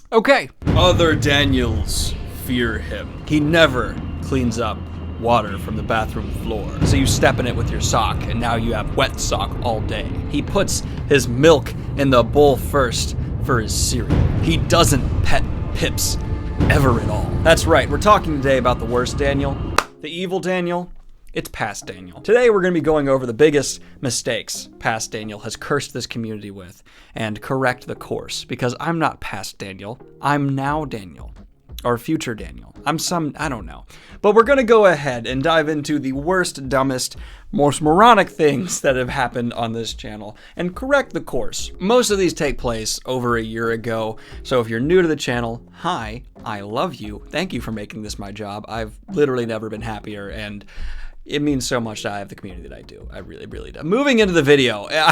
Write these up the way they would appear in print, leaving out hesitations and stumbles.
Okay. Other Daniels fear him. He never cleans up water from the bathroom floor, so you step in it with your sock, and now you have wet sock all day. He puts his milk in the bowl first for his cereal. He doesn't pet Pips ever at all. That's right, we're talking today about the worst Daniel, the evil Daniel. It's Past Daniel. Today we're going to be going over the biggest mistakes Past Daniel has cursed this community with and correct the course, because I'm not Past Daniel, I'm now Daniel. Or future Daniel. I don't know. But we're going to go ahead and dive into the worst, dumbest, most moronic things that have happened on this channel and correct the course. Most of these take place over a year ago, so if you're new to the channel, hi, I love you. Thank you for making this my job. I've literally never been happier, and it means so much that I have the community that I do. I really, really do. Moving into the video, I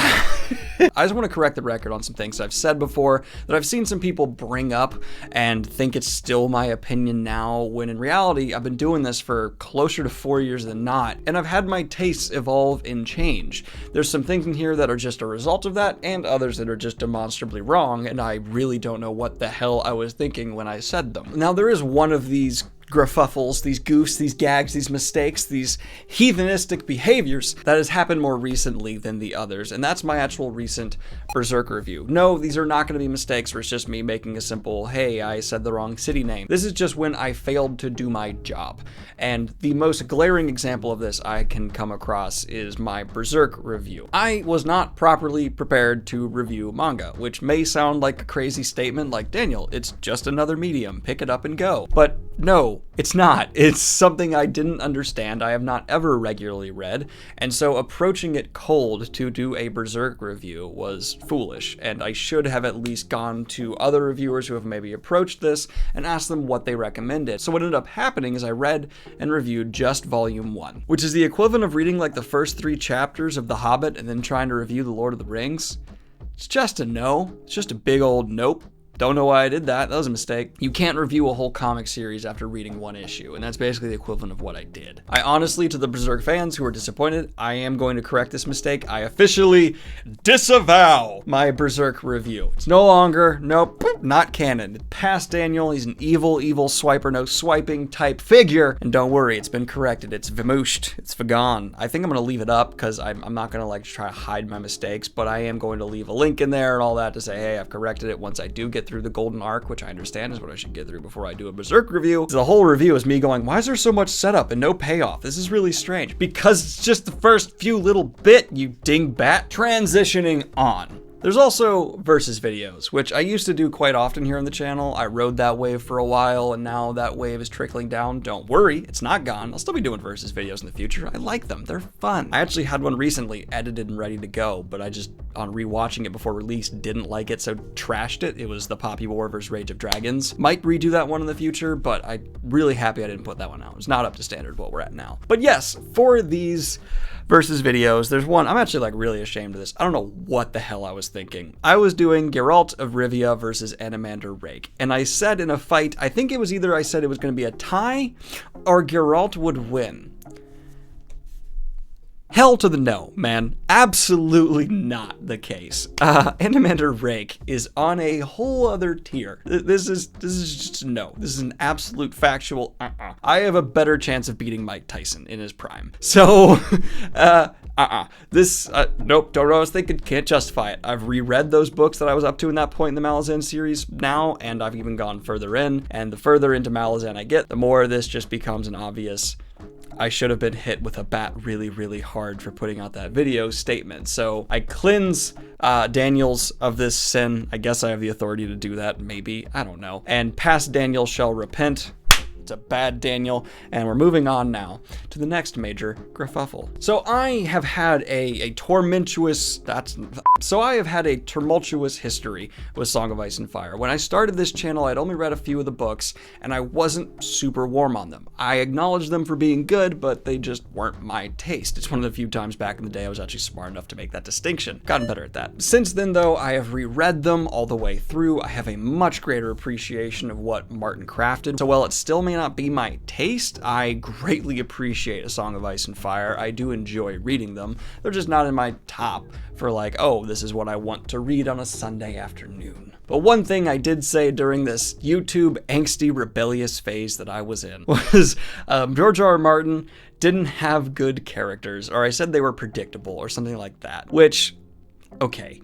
just want to correct the record on some things I've said before that I've seen some people bring up and think it's still my opinion now, when in reality, I've been doing this for closer to 4 years than not, and I've had my tastes evolve and change. There's some things in here that are just a result of that, and others that are just demonstrably wrong, and I really don't know what the hell I was thinking when I said them. Now, there is one of these grafuffles, these goofs, these gags, these mistakes, these heathenistic behaviors that has happened more recently than the others, and that's my actual recent Berserk review. No, these are not going to be mistakes where it's just me making a simple, hey, I said the wrong city name. This is just when I failed to do my job, and the most glaring example of this I can come across is my Berserk review. I was not properly prepared to review manga, which may sound like a crazy statement like, Daniel, it's just another medium, pick it up and go. But no, it's not. It's something I didn't understand, I have not ever regularly read, and so approaching it cold to do a Berserk review was foolish, and I should have at least gone to other reviewers who have maybe approached this and asked them what they recommended. So what ended up happening is I read and reviewed just volume 1, which is the equivalent of reading like the first 3 chapters of The Hobbit and then trying to review The Lord of the Rings. It's just a no. It's just a big old nope. Don't know why I did that. That was a mistake. You can't review a whole comic series after reading 1 issue, and that's basically the equivalent of what I did. I honestly, to the Berserk fans who are disappointed, I am going to correct this mistake. I officially disavow my Berserk review. It's no longer, nope, not canon. It's Past Daniel. He's an evil, evil swiper, no swiping type figure. And don't worry, it's been corrected. It's vamooshed. It's gone. I think I'm going to leave it up because I'm not going to like try to hide my mistakes, but I am going to leave a link in there and all that to say, hey, I've corrected it once I do get through the golden arc, which I understand is what I should get through before I do a Berserk review. The whole review is me going, why is there so much setup and no payoff? This is really strange. Because it's just the first few little bit, you dingbat. Transitioning on. There's also versus videos, which I used to do quite often here on the channel. I rode that wave for a while, and now that wave is trickling down. Don't worry, it's not gone. I'll still be doing versus videos in the future. I like them, they're fun. I actually had one recently edited and ready to go, but I just, on rewatching it before release, didn't like it, so trashed it. It was the Poppy War vs. Rage of Dragons. Might redo that one in the future, but I'm really happy I didn't put that one out. It's not up to standard what we're at now. But yes, for these versus videos, there's one, I'm actually like really ashamed of this. I don't know what the hell I was thinking. I was doing Geralt of Rivia versus Animander Rake, and I said in a fight, I think it was either I said it was going to be a tie or Geralt would win. Hell to the no, man. Absolutely not the case. Animander Rake is on a whole other tier. This is just no. This is an absolute factual I have a better chance of beating Mike Tyson in his prime. So, nope, don't know what I was thinking, can't justify it. I've reread those books that I was up to in that point in the Malazan series now, and I've even gone further in, and the further into Malazan I get, the more this just becomes an obvious I should have been hit with a bat really, really hard for putting out that video statement. So I cleanse Daniels of this sin. I guess I have the authority to do that, maybe, I don't know. And Past Daniel shall repent. It's a bad Daniel, and we're moving on now to the next major kerfuffle. So I have had a tumultuous history with Song of Ice and Fire. When I started this channel, I'd only read a few of the books, and I wasn't super warm on them. I acknowledged them for being good, but they just weren't my taste. It's one of the few times back in the day I was actually smart enough to make that distinction. Gotten better at that. Since then, though, I have reread them all the way through. I have a much greater appreciation of what Martin crafted. So while it still may may not be my taste. I greatly appreciate A Song of Ice and Fire. I do enjoy reading them. They're just not in my top for like, oh, this is what I want to read on a Sunday afternoon. But one thing I did say during this YouTube angsty rebellious phase that I was in was George R. R. Martin didn't have good characters, or I said they were predictable or something like that, which, okay.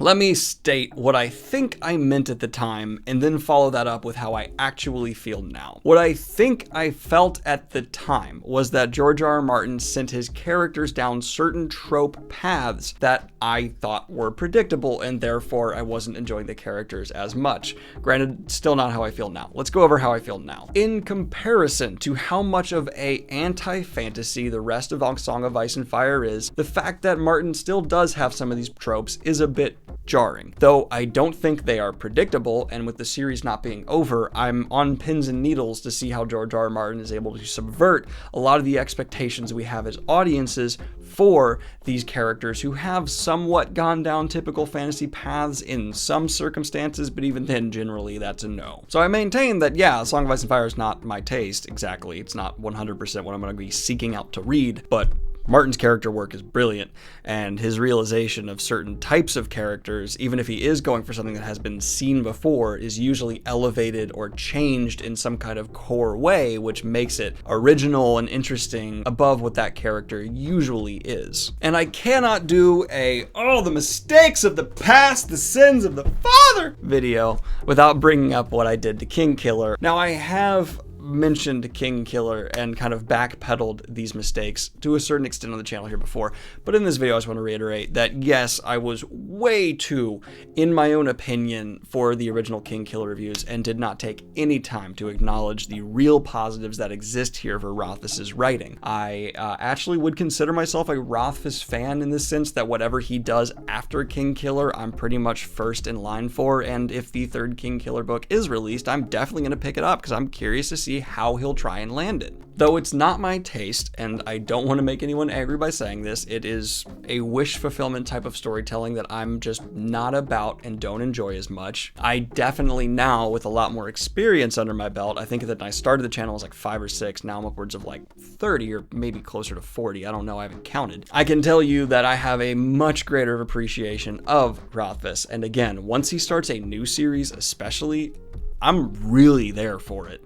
Let me state what I think I meant at the time and then follow that up with how I actually feel now. What I think I felt at the time was that George R. R. Martin sent his characters down certain trope paths that I thought were predictable, and therefore I wasn't enjoying the characters as much. Granted, still not how I feel now. Let's go over how I feel now. In comparison to how much of a anti-fantasy the rest of A Song of Ice and Fire is, the fact that Martin still does have some of these tropes is a bit jarring. Though I don't think they are predictable, and with the series not being over, I'm on pins and needles to see how George R. R. Martin is able to subvert a lot of the expectations we have as audiences for these characters who have somewhat gone down typical fantasy paths in some circumstances, but even then, generally, that's a no. So I maintain that, yeah, Song of Ice and Fire is not my taste, exactly. It's not 100% what I'm going to be seeking out to read, but Martin's character work is brilliant, and his realization of certain types of characters, even if he is going for something that has been seen before, is usually elevated or changed in some kind of core way, which makes it original and interesting above what that character usually is. And I cannot do a, oh, the mistakes of the past, the sins of the father video without bringing up what I did to Kingkiller. Now, I have mentioned Kingkiller and kind of backpedaled these mistakes to a certain extent on the channel here before, but in this video I just want to reiterate that yes, I was way too, in my own opinion, for the original Kingkiller reviews and did not take any time to acknowledge the real positives that exist here for Rothfuss's writing. I actually would consider myself a Rothfuss fan in the sense that whatever he does after Kingkiller, I'm pretty much first in line for, and if the third Kingkiller book is released, I'm definitely going to pick it up because I'm curious to see how he'll try and land it. Though it's not my taste, and I don't want to make anyone angry by saying this, it is a wish fulfillment type of storytelling that I'm just not about and don't enjoy as much. I definitely now, with a lot more experience under my belt, I think that when I started the channel I was like 5 or 6, now I'm upwards of like 30 or maybe closer to 40, I don't know, I haven't counted. I can tell you that I have a much greater appreciation of Rothfuss, and again, once he starts a new series especially, I'm really there for it.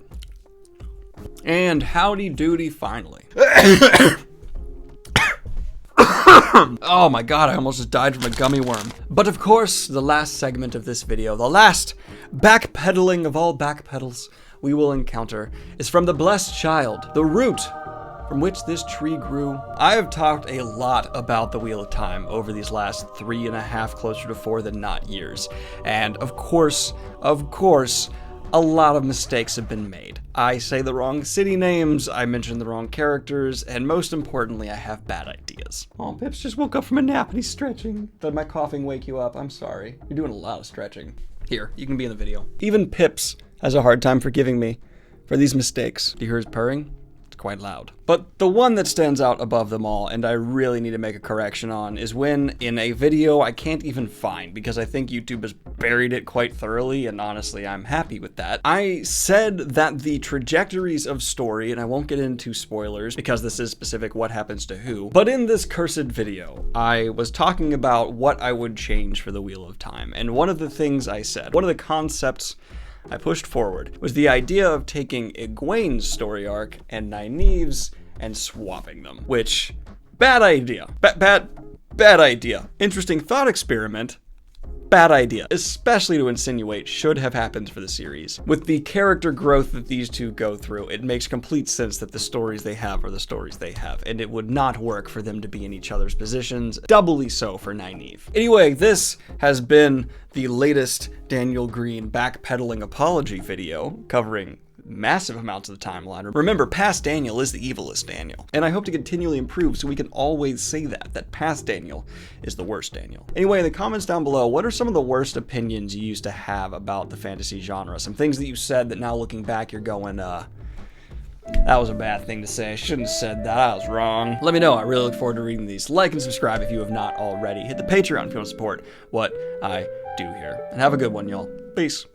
And howdy doody finally. Oh my god, I almost just died from a gummy worm. But of course, the last segment of this video, the last backpedaling of all backpedals we will encounter is from the blessed child, the root from which this tree grew. I have talked a lot about the Wheel of Time over these last 3.5, closer to 4 than not years. And of course, a lot of mistakes have been made. I say the wrong city names, I mention the wrong characters, and most importantly, I have bad ideas. Oh, Pips just woke up from a nap and he's stretching. Did my coughing wake you up? I'm sorry. You're doing a lot of stretching. Here, you can be in the video. Even Pips has a hard time forgiving me for these mistakes. Do you hear his purring? Quite loud. But the one that stands out above them all, and I really need to make a correction on, is when in a video I can't even find because I think YouTube has buried it quite thoroughly, and honestly I'm happy with that. I said that the trajectories of story, and I won't get into spoilers because this is specific what happens to who, but in this cursed video I was talking about what I would change for the Wheel of Time, and one of the things I said, one of the concepts I pushed forward was the idea of taking Egwene's story arc and Nynaeve's and swapping them, which, bad idea. Bad idea. Interesting thought experiment. Bad idea, especially to insinuate should have happened for the series. With the character growth that these two go through, it makes complete sense that the stories they have are the stories they have, and it would not work for them to be in each other's positions, doubly so for Nynaeve. Anyway, this has been the latest Daniel Greene backpedaling apology video covering massive amounts of the timeline. Remember, past Daniel is the evilest Daniel, and I hope to continually improve so we can always say that past Daniel is the worst Daniel. Anyway, in the comments down below, what are some of the worst opinions you used to have about the fantasy genre? Some things that you said that now looking back you're going, that was a bad thing to say. I shouldn't have said that. I was wrong. Let me know. I really look forward to reading these. Like and subscribe if you have not already. Hit the Patreon if you want to support what I do here. And have a good one, y'all. Peace.